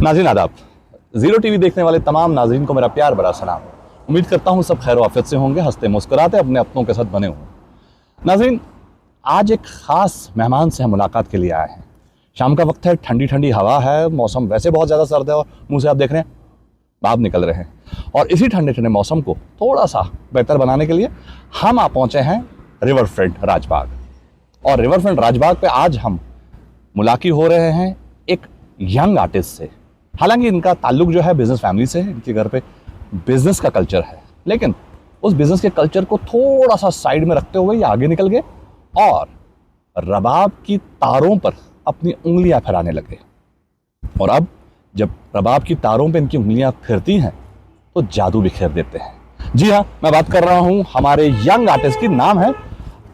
नाज़रीन आदाब। Zero TV देखने वाले तमाम नाज़रीन को मेरा प्यार भरा सलाम। उम्मीद करता हूँ सब खैर आफियत से होंगे, हंसते मुस्कुराते अपने अपनों के साथ बने हों। नाज़रीन, आज एक ख़ास मेहमान से हम मुलाकात के लिए आए हैं। शाम का वक्त है, ठंडी ठंडी हवा है, मौसम वैसे बहुत ज़्यादा सर्द है और मुँह से आप देख रहे हैं भाप निकल रहे हैं। और इसी ठंडे ठंडे मौसम को थोड़ा सा बेहतर बनाने के लिए हम आ पहुँचे हैं रिवर फ्रंट राजबाग। और रिवर फ्रंट राजबाग पे आज हम मुलाकी हो रहे हैं एक यंग आर्टिस्ट से। हालांकि इनका ताल्लुक जो है बिजनेस फैमिली से है, इनके घर पे बिजनेस का कल्चर है, लेकिन उस बिजनेस के कल्चर को थोड़ा सा साइड में रखते हुए ये आगे निकल गए और रबाब की तारों पर अपनी उंगलियां फिराने लगे। और अब जब रबाब की तारों पे इनकी उंगलियां फिरती हैं तो जादू बिखेर देते हैं। जी हाँ, मैं बात कर रहा हूं हमारे यंग आर्टिस्ट की, नाम है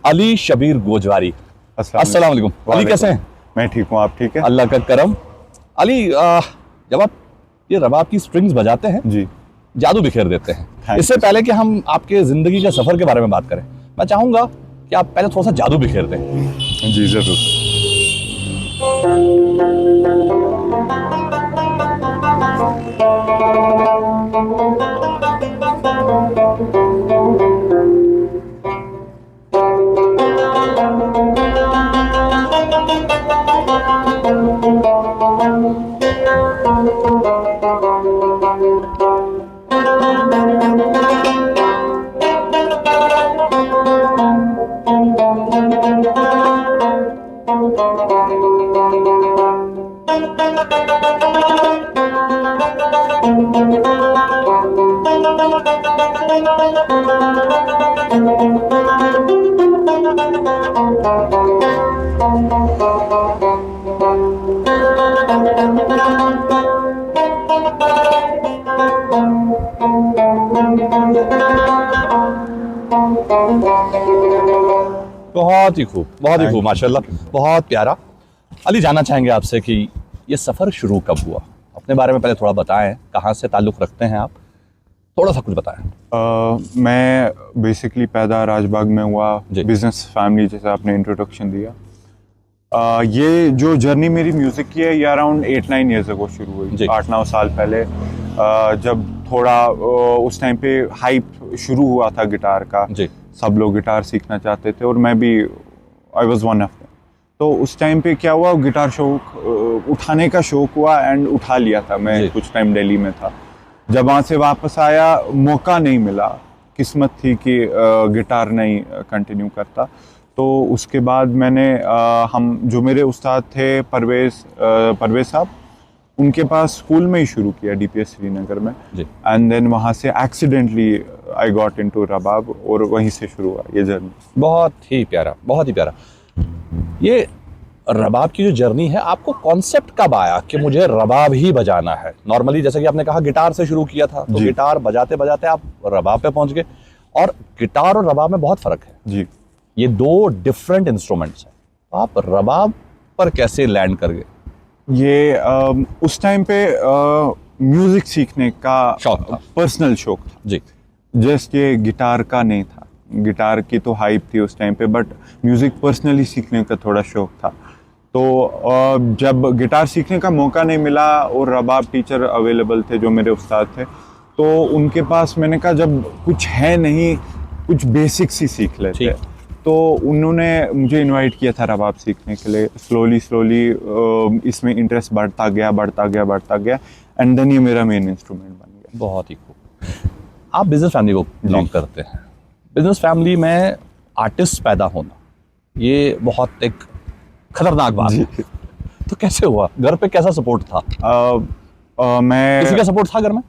अली शबीर गोजवारी। अस्सलाम वालेकुम। अली कैसे हैं? मैं ठीक हूँ, आप ठीक है? अल्लाह का करम। अली, जब आप ये रबाब की स्ट्रिंग्स बजाते हैं जी, जादू बिखेर देते हैं। Thanks. इससे पहले कि हम आपके जिंदगी के सफर के बारे में बात करें, मैं चाहूंगा कि आप पहले थोड़ा सा जादू बिखेर दें। जी जरूर। बहुत ही खूब, बहुत ही खूब, माशाल्लाह, बहुत प्यारा। अली, जानना चाहेंगे आपसे कि ये सफ़र शुरू कब हुआ? अपने बारे में पहले थोड़ा बताएं, कहाँ से ताल्लुक़ रखते हैं आप, थोड़ा सा कुछ बताएं। मैं बेसिकली पैदा राजबाग में हुआ, बिजनेस फैमिली जैसा आपने इंट्रोडक्शन दिया। ये जो जर्नी मेरी म्यूज़िक की है ये अराउंड 8-9 ईयर्स अगो शुरू हुई, 8-9 साल पहले। जब थोड़ा उस टाइम पे हाइप शुरू हुआ था गिटार का, सब लोग गिटार सीखना चाहते थे और मैं भी I was one of them. तो उस टाइम पे क्या हुआ, गिटार शौक उठाने का शौक हुआ एंड उठा लिया था मैं। कुछ टाइम दिल्ली में था, जब वहाँ से वापस आया मौका नहीं मिला, किस्मत थी कि गिटार नहीं कंटिन्यू करता। तो उसके बाद मैंने हम जो मेरे उस्ताद थे परवेज साहब, उनके पास स्कूल में ही शुरू किया डीपीएस श्रीनगर में। एंड देन वहाँ से एक्सीडेंटली आई गॉट इनटू रबाब और वहीं से शुरू हुआ ये जर्नी। बहुत ही प्यारा, बहुत ही प्यारा। ये रबाब की जो जर्नी है, आपको कॉन्सेप्ट कब आया कि मुझे रबाब ही बजाना है? नॉर्मली जैसे कि आपने कहा गिटार से शुरू किया था, तो गिटार बजाते बजाते आप रबाब पे पहुंच गए, और गिटार और रबाब में बहुत फर्क है जी। ये दो डिफरेंट इंस्ट्रूमेंट्स हैं। आप रबाब पर कैसे लैंड कर गए? ये उस टाइम पे म्यूजिक सीखने का शौक था, पर्सनल शौक था जी। जस्ट ये गिटार का नहीं था, गिटार की तो हाइप थी उस टाइम पे, बट म्यूजिक पर्सनली सीखने का थोड़ा शौक था। तो जब गिटार सीखने का मौका नहीं मिला और रबाब टीचर अवेलेबल थे जो मेरे उस्ताद थे, तो उनके पास मैंने कहा जब कुछ है नहीं, कुछ बेसिक्स ही सीख लेते। तो उन्होंने मुझे इनवाइट किया था रबाब सीखने के लिए। स्लोली इसमें इंटरेस्ट बढ़ता गया एंड देन ये मेरा मेन इंस्ट्रूमेंट बन गया। बहुत ही खूब। आप बिजनेस फैमिली को बिलोंग करते हैं। बिजनेस फैमिली में आर्टिस्ट पैदा होना ये बहुत एक खतरनाक बात है। तो कैसे हुआ? घर पे कैसा सपोर्ट था? मैं किसी का सपोर्ट था घर में?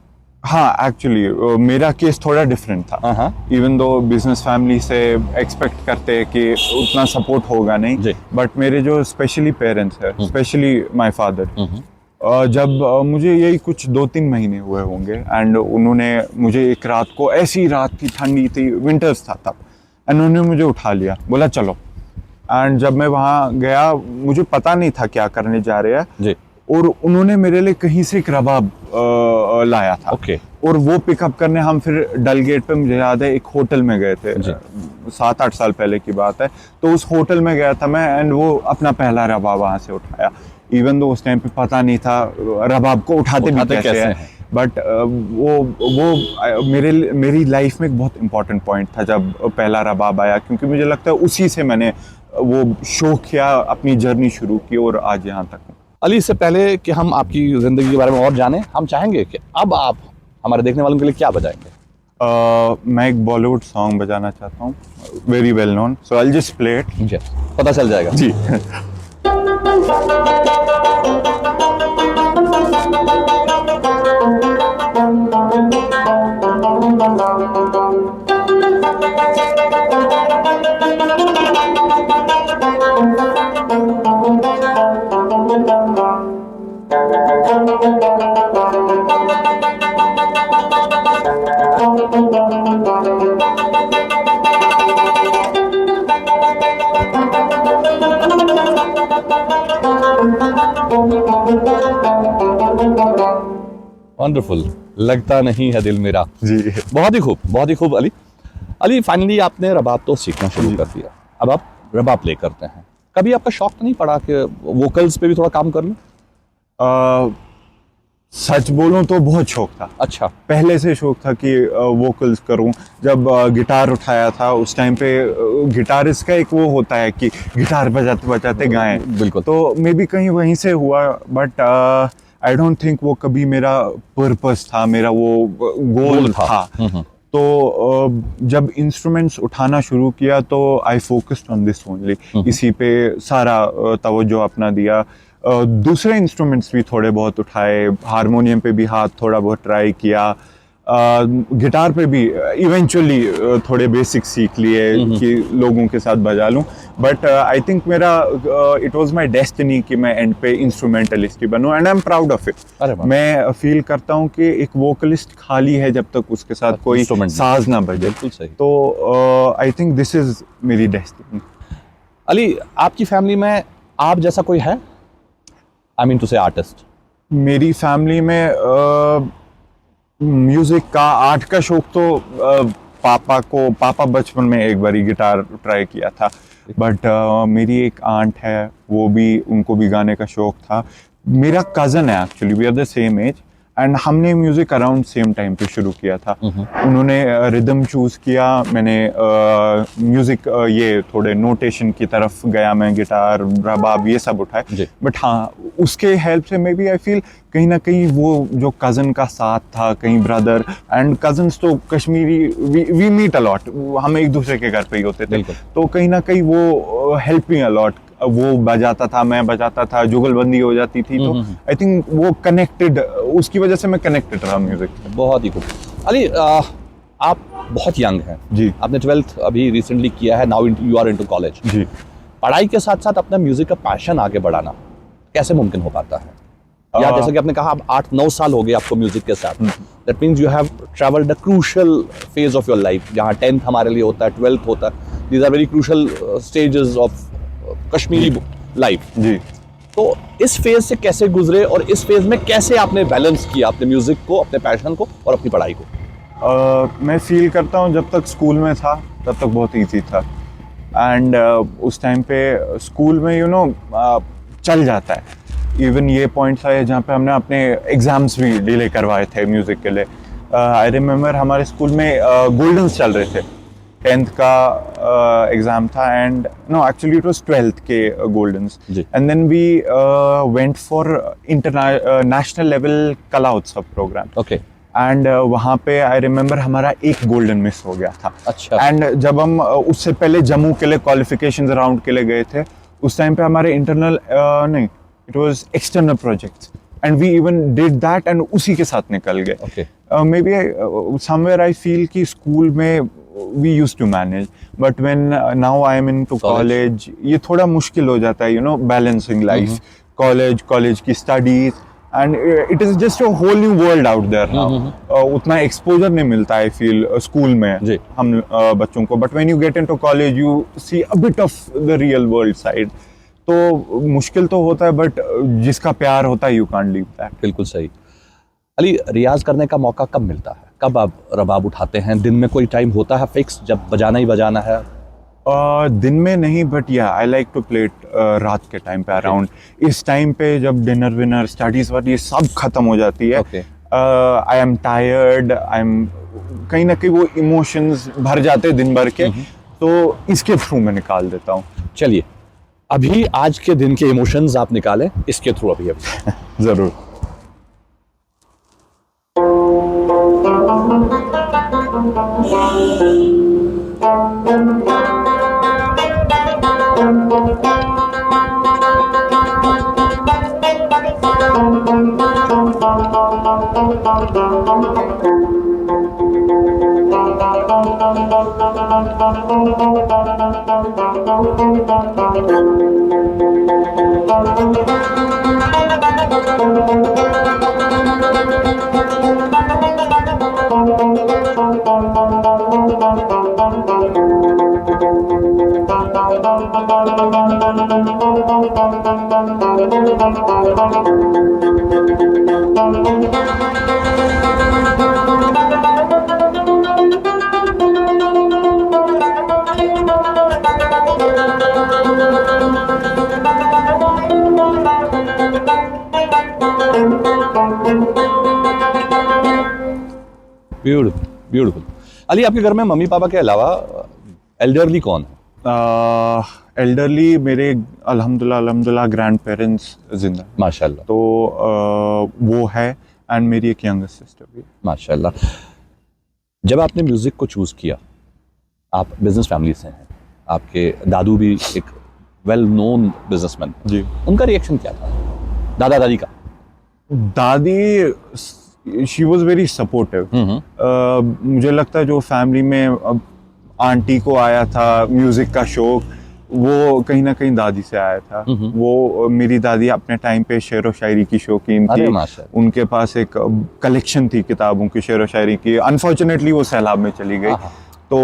हाँ, एक्चुअली मेरा केस थोड़ा डिफरेंट था। इवन दो बिजनेस फैमिली से एक्सपेक्ट करते हैं कि उतना सपोर्ट होगा नहीं, बट मेरे जो स्पेशली पेरेंट्स है, स्पेशली माय फादर, जब मुझे यही कुछ 2-3 महीने हुए होंगे एंड उन्होंने मुझे एक रात को, ऐसी रात थी, ठंडी थी, विंटर्स था तब, एंड उन्होंने मुझे उठा लिया, बोला चलो। एंड जब मैं वहाँ गया, मुझे पता नहीं था क्या करने जा रहे हैं, और उन्होंने मेरे लिए कहीं से एक रबाब लाया था। और वो पिकअप करने हम फिर डल गेट पे, मुझे याद है, एक होटल में गए थे, 7-8 साल पहले की बात है। तो उस होटल में गया था मैं एंड वो अपना पहला रबाब वहाँ से उठाया। इवन तो उस टाइम पे पता नहीं था रबाब को उठाते भी कैसे हैं। बट वो मेरी लाइफ में एक बहुत इम्पोर्टेंट पॉइंट था जब पहला रबाब आया, क्योंकि मुझे लगता है उसी से मैंने वो शौक या अपनी जर्नी शुरू की और आज यहाँ तक हूँ। अली, इससे पहले कि हम आपकी ज़िंदगी के बारे में और जानें, हम चाहेंगे कि अब आप हमारे देखने वालों के लिए क्या बजाएंगे? मैं एक बॉलीवुड सॉन्ग बजाना चाहता हूँ, very well known, so I will just play it. जी, पता चल जाएगा जी। वंडरफुल, लगता नहीं है दिल मेरा। जी, बहुत ही खूब, बहुत ही खूब। अली, फाइनली आपने रबाब तो सीखना शुरू कर दिया, अब आप रबाब प्ले करते हैं। कभी आपका शौक तो नहीं पड़ा कि वोकल्स पे भी थोड़ा काम कर लूं? सच बोलूं तो बहुत शौक था। अच्छा। पहले से शौक था कि वोकल्स करूं। जब गिटार उठाया था उस टाइम पे गिटारिस्ट का एक वो होता है कि गिटार बजाते बजाते गाएं। बिल्कुल। तो मे बी कहीं वहीं से हुआ, बट आई डोंट थिंक वो कभी मेरा पर्पस था, मेरा वो गोल था। तो जब इंस्ट्रूमेंट्स उठाना शुरू किया तो I focused on this only, इसी पे सारा तवज्जो अपना दिया। दूसरे इंस्ट्रूमेंट्स भी थोड़े बहुत उठाए, हारमोनियम पे भी हाथ थोड़ा बहुत ट्राई किया, गिटार पे भी इवेंचुअली थोड़े बेसिक सीख लिए कि लोगों के साथ बजा लूं। बट आई थिंक मेरा इट वाज माय डेस्टिनी कि मैं एंड पे इंस्ट्रूमेंटलिस्ट ही बनूं, and I am proud of it. मैं फील करता हूं कि एक वोकलिस्ट खाली है जब तक उसके साथ कोई साज ना बजे। बिल्कुल सही। तो आई थिंक दिस इज मेरी डेस्टिनी। अली, आपकी फैमिली में आप जैसा कोई है? आई मीन टू से आर्टिस्ट। मेरी फैमिली में म्यूजिक का, आर्ट का शौक तो पापा बचपन में एक बारी गिटार ट्राई किया था, बट मेरी एक आंट है, वो भी, उनको भी गाने का शौक था। मेरा कज़न है actually, we are the same age, and हमने म्यूजिक अराउंड सेम टाइम पे शुरू किया था। उन्होंने रिदम चूज किया, मैंने म्यूजिक ये थोड़े नोटेशन की तरफ गया, मैं गिटार रबाब ये सब उठाए। बट हाँ, उसके हेल्प से मे बी आई फील कहीं ना कहीं वो जो कज़न का साथ था, कहीं ब्रदर एंड कज़न्स तो कश्मीरी, वी मीट अलॉट, हम एक दूसरे के घर पे ही होते थे, तो कहीं ना कहीं वो हेल्प मी अलॉट। वो बजाता था, मैं बजाता था, जुगलबंदी हो जाती थी, तो आई थिंक वो कनेक्टेड, उसकी वजह से मैं कनेक्टेड रहा म्यूजिक। बहुत ही खूब। अली, आप बहुत यंग हैं जी, आपने 12th अभी रिसेंटली किया है, now you are into college जी। पढ़ाई के साथ साथ अपना म्यूजिक का पैशन आगे बढ़ाना कैसे मुमकिन हो पाता है? या जैसे कि आपने कहा, आप 8-9 साल हो गए आपको म्यूजिक के साथ, that means you have travelled the crucial phase of your life, जहाँ 10th हमारे लिए होता है, 12th होता है, these are very crucial stages of Kashmiri life. जी। तो इस फेज से कैसे गुजरे और इस फेज में कैसे आपने बैलेंस किया अपने म्यूजिक को, अपने पैशन को और अपनी पढ़ाई को? मैं फील करता हूँ जब तक स्कूल में था तब तक बहुत ईजी था, एंड उस टाइम पे स्कूल में चल जाता है। इवन ये पॉइंट्स आए जहाँ पे हमने अपने एग्जाम्स भी डिले करवाए थे म्यूजिक के लिए। आई रिमेम्बर हमारे स्कूल में गोल्डन्स चल रहे थे, 10th का एग्जाम था, and no actually it was 12th के goldens, and then we went for national level Kala Utsav programme. Okay. And वहाँ पे आई रिमेम्बर हमारा एक गोल्डन मिस हो गया था। अच्छा। एंड जब हम उससे पहले जम्मू के लिए क्वालिफिकेशन राउंड के लिए गए थे, उस टाइम पे हमारे इंटरनल नहीं, it was external projects, and we even did that, and उसी के साथ निकल गए। Okay. Maybe somewhere I feel कि स्कूल में we used to manage, but when now I am into college, ये थोड़ा मुश्किल हो जाता है, balancing life, college की studies, and it is just a whole new world out there now. उतना exposure नहीं मिलता I feel स्कूल में हम बच्चों को, but when you get into college you see a bit of the real world side. तो मुश्किल तो होता है, but जिसका प्यार होता है you can't leave that. बिल्कुल सही। अली, रियाज करने का मौका कब मिलता है? कब आप रबाब उठाते हैं? दिन में कोई टाइम होता है फिक्स जब बजाना ही बजाना है? दिन में नहीं, बट या I like to play it रात के टाइम पे अराउंड इस टाइम पे, जब डिनर विनर स्टडीज वाली सब खत्म हो जाती है। I am tired, I am कहीं ना कहीं वो इमोशंस भर जाते हैं दिन भर के, तो इसके थ्रू मैं निकाल देता हूँ। चलिए अभी आज के दिन के इमोशंस आप निकालें इसके थ्रू अभी जरूर। Beautiful beautiful. अली, आपके घर में मम्मी पापा के अलावा एल्डरली कौन है? एल्डरली मेरे अल्हम्दुलिल्लाह ग्रैंड पेरेंट्स जिंदा हैं। माशाल्लाह। तो वो है, एंड मेरी एक यंगर सिस्टर भी। माशाल्लाह। जब आपने म्यूजिक को चूज किया, आप बिजनेस फैमिली से हैं, आपके दादू भी एक वेल नोन बिजनेसमैन जी, उनका रिएक्शन क्या था? दादा दादी का? दादी शी वॉज वेरी सपोर्टिव। मुझे लगता है जो फैमिली में अब आंटी को आया था म्यूजिक का शौक, वो कहीं ना कहीं दादी से आया था। वो मेरी दादी अपने टाइम पे शेर व शायरी की शौकीन थी। उनके पास एक कलेक्शन थी किताबों की शेर व शायरी की। अनफॉर्चुनेटली वो सैलाब में चली गई, तो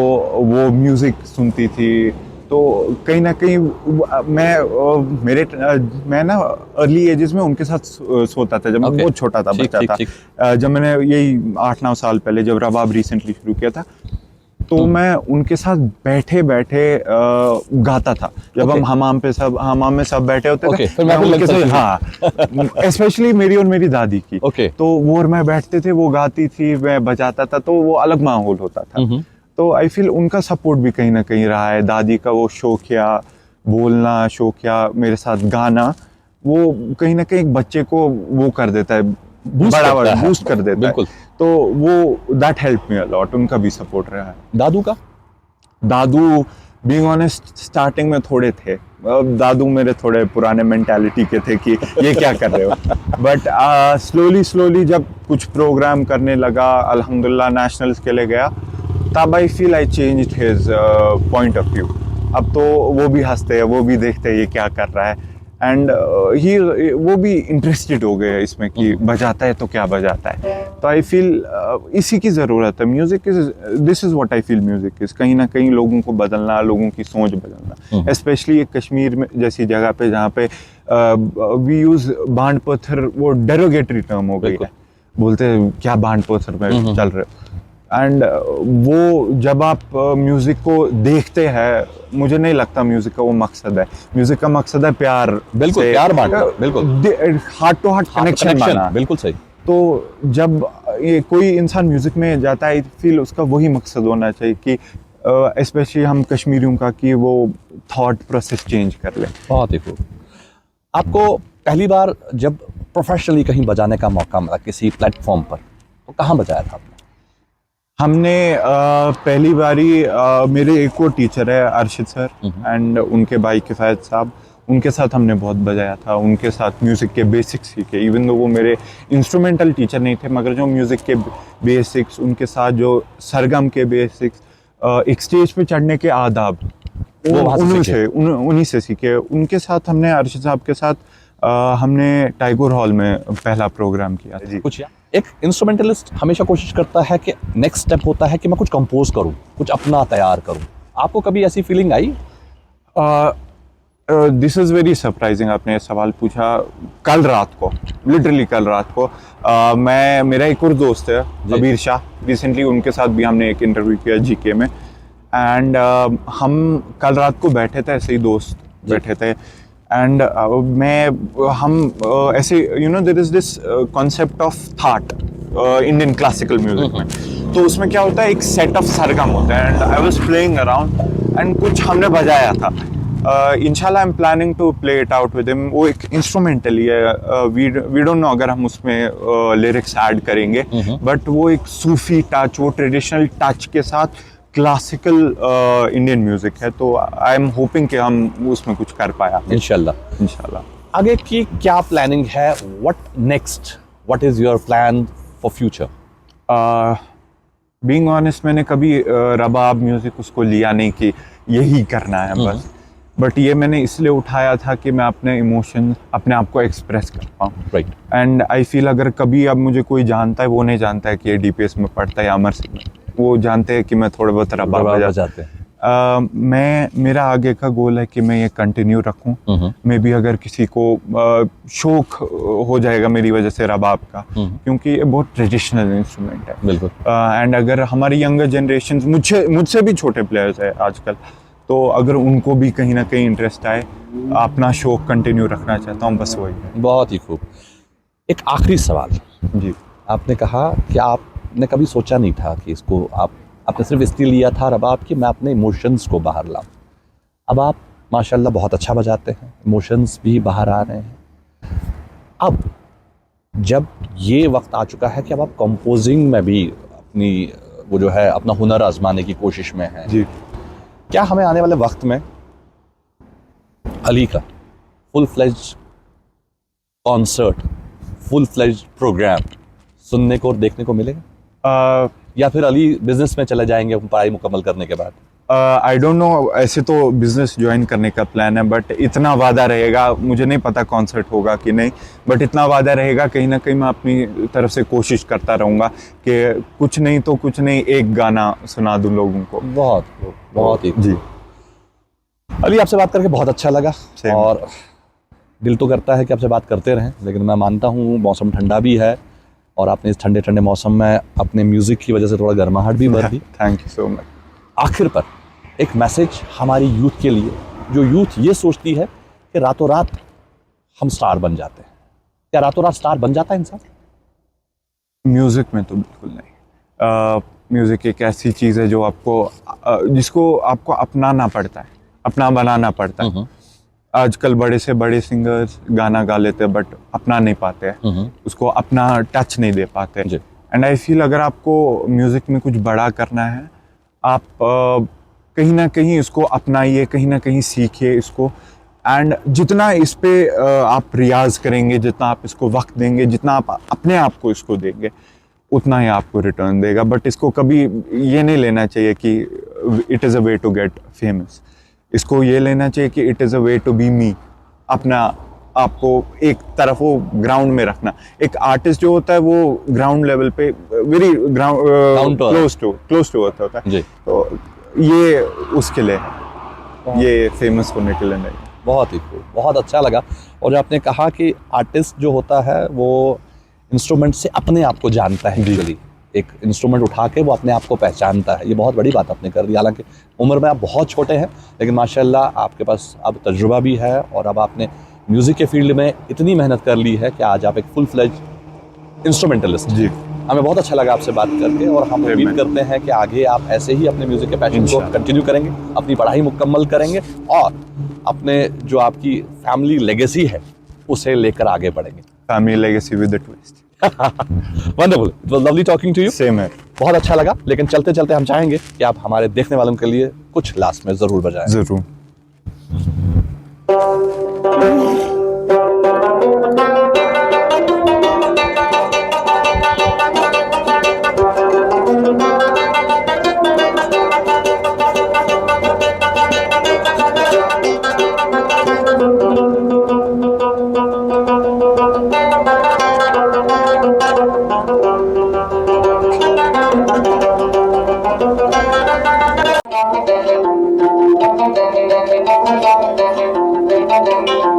वो म्यूजिक सुनती थी। तो कहीं ना कहीं मैं ना अर्ली एजेस में उनके साथ सोता था, जब मैं बहुत छोटा था, बच्चा था। जब मैंने यही 8-9 साल पहले जब रबाब रिसेंटली शुरू किया था, तो मैं उनके साथ बैठे बैठे गाता था। जब हम हमाम में सब बैठे होते थे, मैं उनके साथ, हाँ, स्पेशली मेरी और मेरी दादी की। तो वो और मैं बैठते थे, वो गाती थी, मैं बजाता था, तो वो अलग माहौल होता था। तो आई फील उनका सपोर्ट भी कहीं ना कहीं रहा है। दादी का वो शौकिया बोलना, शौकिया मेरे साथ गाना, वो कहीं ना कहीं एक बच्चे को वो कर देता है, बूस्ट कर देता है। तो वो that help me a lot. उनका भी सपोर्ट रहा है। दादू का? दादू बीइंग ऑनेस्ट स्टार्टिंग में थोड़े थे, दादू मेरे थोड़े पुराने मेंटालिटी के थे कि ये क्या कर रहे हो। बट स्लोली जब कुछ प्रोग्राम करने लगा, अल्हम्दुलिल्लाह नेशनल्स के लिए गया, तब I feel I changed his point of view. अब तो वो भी हंसते हैं, वो भी देखते हैं ये क्या कर रहा है, एंड वो भी इंटरेस्टेड हो गए इसमें कि बजाता है तो क्या बजाता है। तो आई फील इसी की ज़रूरत है। Music is, this is what I feel music is, कहीं ना कहीं लोगों को बदलना, लोगों की सोच बदलना। स्पेशली कश्मीर में जैसी जगह पे जहाँ पे वी यूज़ बांड पत्थर, वो डेरोगेटरी टर्म हो गई है, बोलते हैं क्या बांड पत्थर में चल रहे हो। एंड वो जब आप म्यूज़िक को देखते हैं, मुझे नहीं लगता म्यूज़िक का वो मकसद है। म्यूज़िक का मकसद है प्यार, बिल्कुल प्यार बांटना, बिल्कुल हार्ट टू हार्ट कनेक्शन बनाना। बिल्कुल सही। तो जब ये कोई इंसान म्यूज़िक में जाता है, फील उसका वही मकसद होना चाहिए कि स्पेशली हम कश्मीरियों का, कि वो थॉट प्रोसेस चेंज कर ले। बहुत ही खूब। आपको पहली बार जब प्रोफेशनली कहीं बजाने का मौका मिला किसी प्लेटफॉर्म पर, तो कहाँ बजाया था आपने? हमने पहली बारी मेरे एक और टीचर है अरशद सर, एंड उनके भाई किफ़ायत साहब, उनके साथ हमने बहुत बजाया था। उनके साथ म्यूज़िक के बेसिक्स सीखे, इवन दो वो मेरे इंस्ट्रूमेंटल टीचर नहीं थे, मगर जो म्यूज़िक के बेसिक्स, उनके साथ जो सरगम के बेसिक्स, एक स्टेज पे चढ़ने के आदाब, उन्हीं से सीखे। उनके साथ हमने, अरशद साहब के साथ हमने टाइगर हॉल में पहला प्रोग्राम किया था। कुछ एक इंस्ट्रूमेंटलिस्ट हमेशा कोशिश करता है कि नेक्स्ट स्टेप होता है कि मैं कुछ कंपोज करूं, कुछ अपना तैयार करूं। आपको कभी ऐसी feeling I? This is very surprising, आपने ये सवाल पूछा। कल रात को, लिटरली कल रात को, मेरा एक और दोस्त है अबीर शाह, रिसेंटली उनके साथ भी हमने एक इंटरव्यू किया जीके में। एंड हम कल रात को बैठे थे, ऐसे ही दोस्त बैठे थे, एंड हम ऐसे there is this concept of thaat Indian classical music में। तो उसमें क्या होता है, एक सेट ऑफ सरगम होता है, and I was playing around and कुछ हमने बजाया था। इंशाल्लाह I am planning to play it out with him. वो एक इंस्ट्रूमेंटली है, वी डोंट नो अगर हम उसमें लिरिक्स ऐड करेंगे, बट वो एक सूफी टच, वो ट्रेडिशनल टच के साथ क्लासिकल इंडियन म्यूजिक है। तो आई एम होपिंग कि हम उसमें कुछ कर पाया इंशाल्लाह। आगे की क्या प्लानिंग है? What next? What is your plan for future? Being honest, मैंने कभी रबाब म्यूजिक उसको लिया नहीं कि यही करना है बस, बट ये मैंने इसलिए उठाया था कि मैं अपने इमोशन, अपने आप को एक्सप्रेस कर पाऊँ। राइट। एंड आई फील अगर कभी अब मुझे कोई जानता है, वो नहीं जानता है कि ये डीपीएस में पढ़ता है या अमर सिंह में, वो जानते हैं कि मैं थोड़े बहुत रबाब बजाते हैं। मेरा आगे का गोल है कि मैं ये कंटिन्यू रखूं। मे भी अगर किसी को शौक हो जाएगा मेरी वजह से रबाब का, क्योंकि ये बहुत ट्रेडिशनल इंस्ट्रूमेंट है। बिल्कुल। एंड अगर हमारी यंगर जनरेशन, मुझसे भी छोटे प्लेयर्स है आजकल, तो अगर उनको भी कहीं ना कहीं इंटरेस्ट आए, अपना शौक कंटिन्यू रखना चाहता हूँ, बस वही है। बहुत ही खूब। एक आखिरी सवाल जी। आपने कहा कि आपने कभी सोचा नहीं था कि इसको आपने सिर्फ इसलिए लिया था रबाब कि मैं अपने इमोशंस को बाहर लाऊं। अब आप माशाल्लाह बहुत अच्छा बजाते हैं, इमोशंस भी बाहर आ रहे हैं। अब जब ये वक्त आ चुका है कि अब आप कंपोजिंग में भी अपनी वो जो है अपना हुनर आजमाने की कोशिश में हैं, जी, क्या हमें आने वाले वक्त में अली का full fledged concert, full fledged program सुनने को और देखने को मिलेगा, या फिर अली बिजनेस में चले जाएंगे पढ़ाई मुकम्मल करने के बाद? आई डोंट नो, ऐसे तो बिजनेस ज्वाइन करने का प्लान है, बट इतना वादा रहेगा, मुझे नहीं पता कॉन्सर्ट होगा कि नहीं, बट इतना वादा रहेगा, कहीं ना कहीं मैं अपनी तरफ से कोशिश करता रहूँगा कि कुछ नहीं तो कुछ नहीं, एक गाना सुना दूँ लोगों को। बहुत ही जी। अली, आपसे बात करके बहुत अच्छा लगा, Same. और दिल तो करता है कि आपसे बात करते रहें, लेकिन मैं मानता हूँ मौसम ठंडा भी है और आपने इस ठंडे ठंडे मौसम में अपने म्यूज़िक की वजह से थोड़ा गर्माहट भी भर दी। Thank you so much. आखिर पर एक मैसेज हमारी यूथ के लिए, जो यूथ ये सोचती है कि रातों रात हम स्टार बन जाते हैं। क्या रातों रात स्टार बन जाता है इंसान? म्यूज़िक में तो बिल्कुल नहीं। म्यूज़िक एक ऐसी चीज़ है जो जिसको आपको अपनाना पड़ता है, अपना बनाना पड़ता है। आजकल बड़े से बड़े सिंगर्स गाना गा लेते हैं, बट अपना नहीं पाते हैं, उसको अपना टच नहीं दे पाते। एंड आई फील अगर आपको म्यूज़िक में कुछ बड़ा करना है, आप कहीं ना कहीं इसको अपनाइए, कहीं ना कहीं सीखिए इसको, एंड जितना इस पे आप रियाज करेंगे, जितना आप इसको वक्त देंगे, जितना आप अपने आप को इसको देंगे, उतना ही आपको रिटर्न देगा। बट इसको कभी ये नहीं लेना चाहिए कि it is a way to get famous, इसको ये लेना चाहिए कि it is a way to be me. अपना आपको एक तरफ वो ग्राउंड में रखना। एक आर्टिस्ट जो होता है वो ग्राउंड लेवल पे वेरी क्लोज टू होता है, तो ये उसके लिए है, ये फेमस होने के लिए नहीं। बहुत ही खूब, बहुत अच्छा लगा। और जो आपने कहा कि आर्टिस्ट जो होता है वो इंस्ट्रूमेंट से अपने आप को जानता है, एक्चुअली एक इंस्ट्रूमेंट उठा के वो अपने आप को पहचानता है। ये बहुत बड़ी बात आपने कर दी। हालांकि उम्र में आप बहुत छोटे हैं, लेकिन माशाल्लाह आपके पास अब तजुर्बा भी है, और अब आपने म्यूज़िक के फील्ड में इतनी मेहनत कर ली है कि आज आप एक फुल फ्लेज्ड इंस्ट्रूमेंटलिस्ट। जी, हमें बहुत अच्छा लगा आपसे बात करके, और हम उम्मीद करते हैं कि आगे आप ऐसे ही अपने म्यूज़िक के पैशन को कंटिन्यू करेंगे, अपनी पढ़ाई मुकम्मल करेंगे, और अपने जो आपकी फैमिली लेगेसी है उसे लेकर आगे बढ़ेंगे। Family legacy with a twist. Wonderful, it was lovely talking to you. Same है। बहुत अच्छा लगा, लेकिन चलते चलते हम चाहेंगे कि आप हमारे देखने वालों के लिए कुछ लास्ट में जरूर बजाएं। जरूर। Thank you.